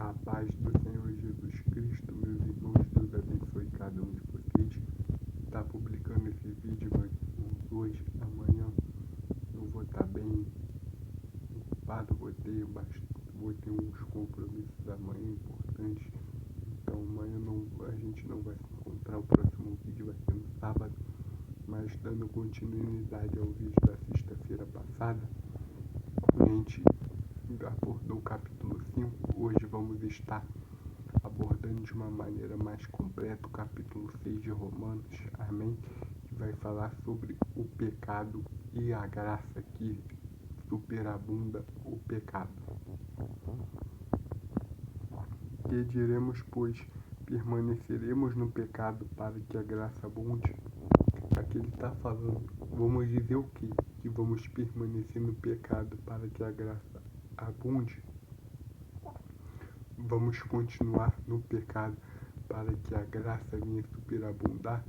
A paz do Senhor Jesus Cristo, meus irmãos, Deus abençoe cada um de vocês. Está publicando esse vídeo, mas hoje, amanhã, eu vou estar bem ocupado, vou ter uns compromissos amanhã importantes. Então amanhã a gente não vai se encontrar, o próximo vídeo vai ser no sábado. Mas dando continuidade ao vídeo da sexta-feira passada, a gente abordou o capítulo 5, hoje vamos estar abordando de uma maneira mais completa o capítulo 6 de Romanos, amém? Que vai falar sobre o pecado e a graça que superabunda o pecado. Que diremos, pois, permaneceremos no pecado para que a graça abunde? Aqui ele está falando, vamos dizer o quê? Que vamos permanecer no pecado para que a graça abunde? Vamos continuar no pecado para que a graça venha superabundar?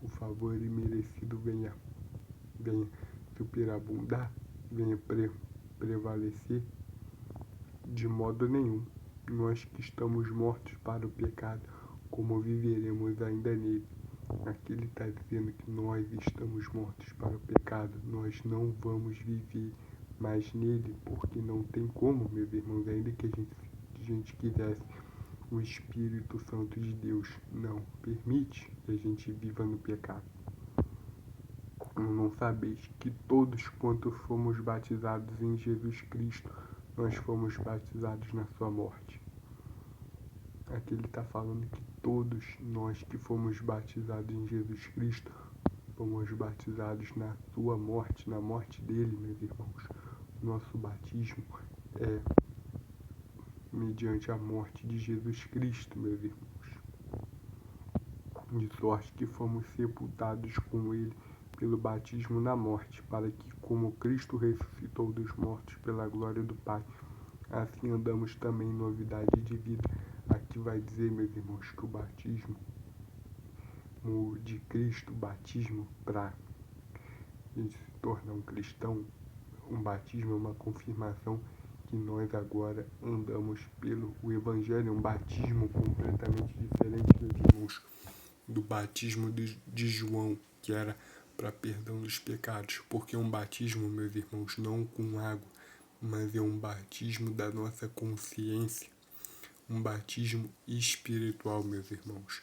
O favor imerecido venha superabundar? Venha prevalecer? De modo nenhum. Nós que estamos mortos para o pecado, como viveremos ainda nele? Aqui ele está dizendo que nós estamos mortos para o pecado, nós não vamos viver mais nele, porque não tem como, meus irmãos, ainda que a gente quisesse. O Espírito Santo de Deus não permite que a gente viva no pecado. Não sabeis que todos quantos fomos batizados em Jesus Cristo, nós fomos batizados na sua morte. Aqui ele está falando que todos nós que fomos batizados em Jesus Cristo, fomos batizados na sua morte, na morte dele, meus irmãos. Nosso batismo é mediante a morte de Jesus Cristo, meus irmãos. De sorte que fomos sepultados com ele pelo batismo na morte, para que, como Cristo ressuscitou dos mortos pela glória do Pai, assim andamos também em novidade de vida. Aqui vai dizer, meus irmãos, que o batismo de Cristo, o batismo para a gente se tornar um cristão, um batismo é uma confirmação que nós agora andamos pelo Evangelho, um batismo completamente diferente, meus irmãos, do batismo de João, que era para perdão dos pecados, porque um batismo, meus irmãos, não com água, mas é um batismo da nossa consciência, um batismo espiritual, meus irmãos.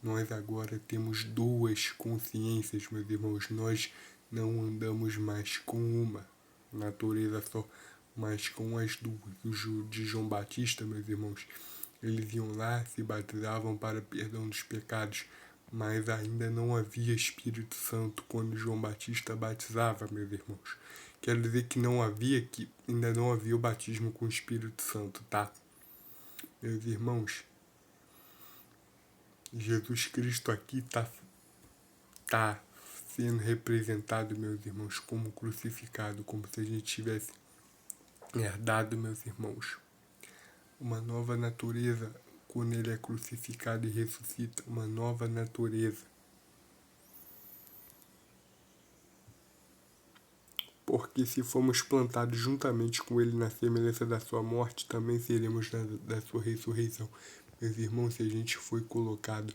Nós agora temos duas consciências, meus irmãos, nós não andamos mais com uma natureza só, mas com as duas. O de João Batista, meus irmãos, eles iam lá, se batizavam para perdão dos pecados, mas ainda não havia Espírito Santo quando João Batista batizava, meus irmãos. Quer dizer que ainda não havia o batismo com o Espírito Santo, tá? Meus irmãos, Jesus Cristo aqui tá sendo representado, meus irmãos, como crucificado, como se a gente tivesse herdado, meus irmãos, uma nova natureza quando ele é crucificado e ressuscita, uma nova natureza. Porque se formos plantados juntamente com ele na semelhança da sua morte, também seremos da sua ressurreição. Meus irmãos, se a gente foi colocado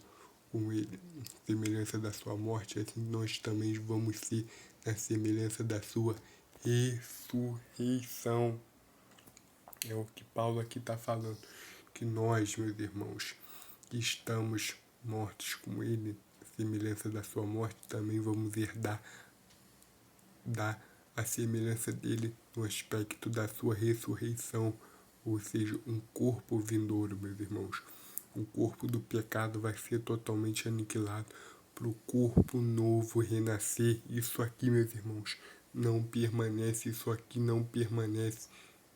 com ele na semelhança da sua morte, assim nós também vamos ser na semelhança da sua ressurreição. É o que Paulo aqui está falando, que nós, meus irmãos, que estamos mortos com ele, na semelhança da sua morte, também vamos herdar a semelhança dele no aspecto da sua ressurreição, ou seja, um corpo vindouro, meus irmãos. O corpo do pecado vai ser totalmente aniquilado para o corpo novo renascer. Isso aqui, meus irmãos, não permanece, isso aqui não permanece.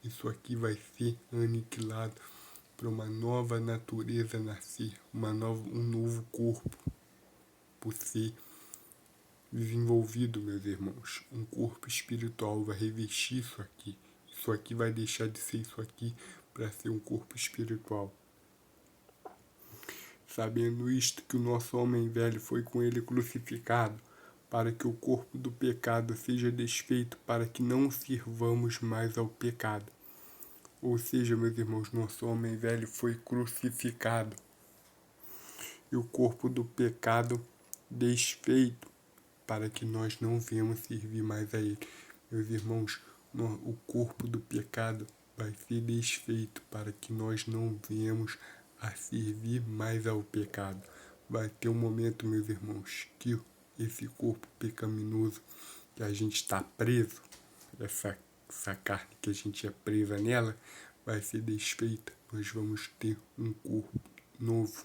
Isso aqui vai ser aniquilado para uma nova natureza nascer, um novo corpo por ser desenvolvido, meus irmãos. Um corpo espiritual vai revestir isso aqui. Isso aqui vai deixar de ser isso aqui para ser um corpo espiritual. Sabendo isto, que o nosso homem velho foi com ele crucificado, para que o corpo do pecado seja desfeito, para que não sirvamos mais ao pecado. Ou seja, meus irmãos, nosso homem velho foi crucificado e o corpo do pecado desfeito para que nós não venhamos servir mais a ele. Meus irmãos, o corpo do pecado vai ser desfeito para que nós não venhamos a servir mais ao pecado. Vai ter um momento, meus irmãos, que esse corpo pecaminoso que a gente está preso, essa carne que a gente é presa nela, vai ser desfeita. Nós vamos ter um corpo novo.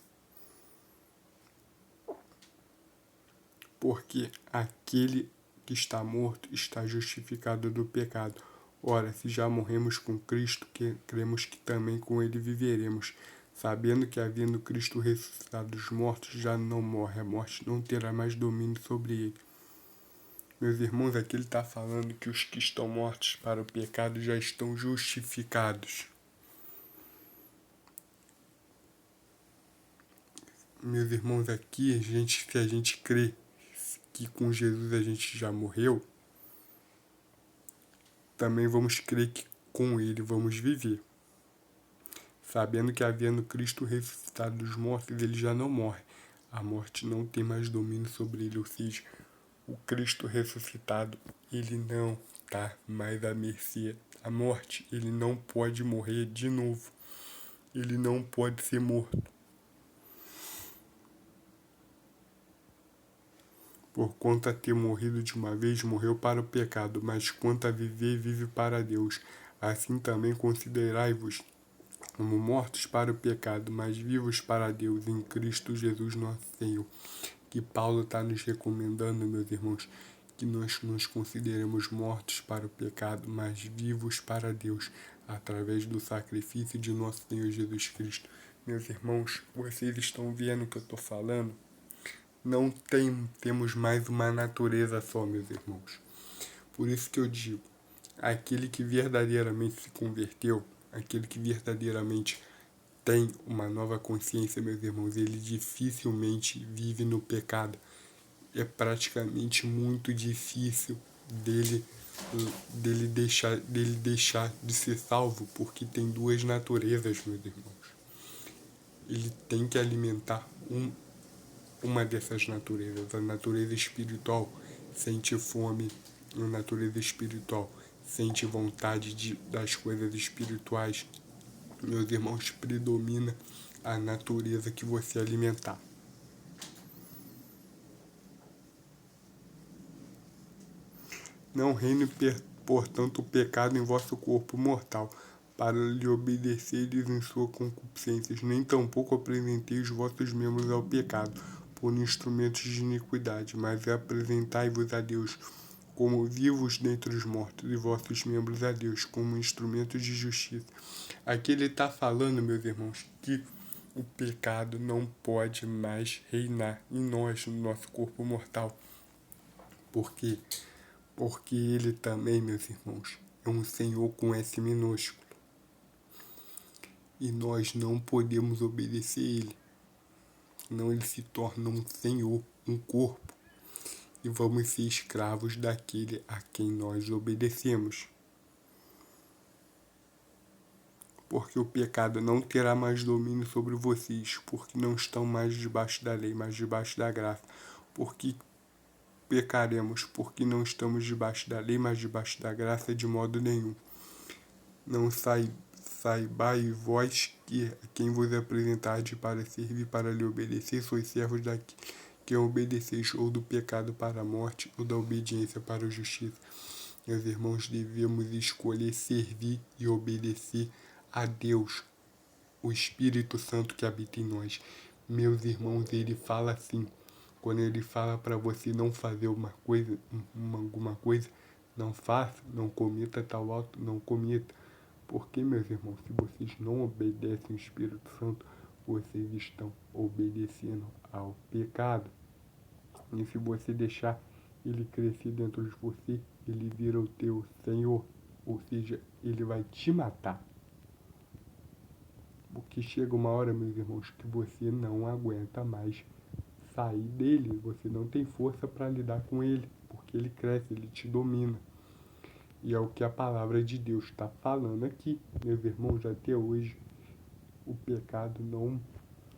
Porque aquele que está morto está justificado do pecado. Ora, se já morremos com Cristo, cremos que também com ele viveremos, sabendo que, havendo Cristo ressuscitado dos mortos, já não morre, a morte não terá mais domínio sobre ele. Meus irmãos, aqui ele está falando que os que estão mortos para o pecado já estão justificados. Meus irmãos, aqui, se a gente crê que com Jesus a gente já morreu, também vamos crer que com ele vamos viver. Sabendo que, havendo Cristo ressuscitado dos mortos, ele já não morre. A morte não tem mais domínio sobre ele, ou seja, o Cristo ressuscitado, ele não está mais à mercê da morte. Ele não pode morrer de novo. Ele não pode ser morto. Por conta ter morrido de uma vez, morreu para o pecado, mas quanto a viver, vive para Deus. Assim também considerai-vos como mortos para o pecado, mas vivos para Deus em Cristo Jesus nosso Senhor. Que Paulo está nos recomendando, meus irmãos, que nós nos consideremos mortos para o pecado, mas vivos para Deus, através do sacrifício de nosso Senhor Jesus Cristo. Meus irmãos, vocês estão vendo o que eu estou falando? Não temos mais uma natureza só, meus irmãos. Por isso que eu digo, aquele que verdadeiramente se converteu, aquele que verdadeiramente tem uma nova consciência, meus irmãos, ele dificilmente vive no pecado. É praticamente muito difícil dele deixar de ser salvo, porque tem duas naturezas, meus irmãos. Ele tem que alimentar uma dessas naturezas. A natureza espiritual sente fome, a natureza espiritual sente vontade das coisas espirituais. Meus irmãos, predomina a natureza que você alimentar. Não reine, portanto, o pecado em vosso corpo mortal, para lhe obedeceres em sua concupiscência, nem tampouco apresenteis os vossos membros ao pecado, por instrumentos de iniquidade, mas apresentai-vos a Deus como vivos dentre os mortos, e vossos membros a Deus como instrumentos de justiça. Aqui ele está falando, meus irmãos, que o pecado não pode mais reinar em nós, no nosso corpo mortal. Por quê? Porque ele também, meus irmãos, é um Senhor com S minúsculo. E nós não podemos obedecer ele. Senão ele se torna um Senhor, um corpo. E vamos ser escravos daquele a quem nós obedecemos. Porque o pecado não terá mais domínio sobre vocês, porque não estão mais debaixo da lei, mas debaixo da graça. Porque pecaremos, porque não estamos debaixo da lei, mas debaixo da graça de modo nenhum. Não saibai vós que a quem vos apresentardes para servir, para lhe obedecer, sois servos daquele que obedeceis, ou do pecado para a morte, ou da obediência para a justiça. Meus irmãos, devemos escolher servir e obedecer a Deus, o Espírito Santo que habita em nós. Meus irmãos, ele fala assim, quando ele fala para você não fazer alguma coisa, não faça, não cometa tal ato, não cometa. Porque, meus irmãos, se vocês não obedecem ao Espírito Santo, vocês estão obedecendo ao pecado. E se você deixar ele crescer dentro de você, ele vira o teu Senhor. Ou seja, ele vai te matar. Porque chega uma hora, meus irmãos, que você não aguenta mais sair dele. Você não tem força para lidar com ele. Porque ele cresce, ele te domina. E é o que a palavra de Deus está falando aqui, meus irmãos, até hoje. O pecado não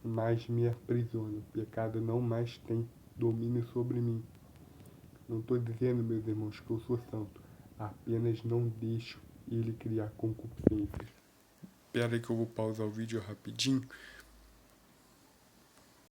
mais me aprisiona, o pecado não mais tem domínio sobre mim. Não estou dizendo, meus irmãos, que eu sou santo, apenas não deixo ele criar concupiscências. Espera aí que eu vou pausar o vídeo rapidinho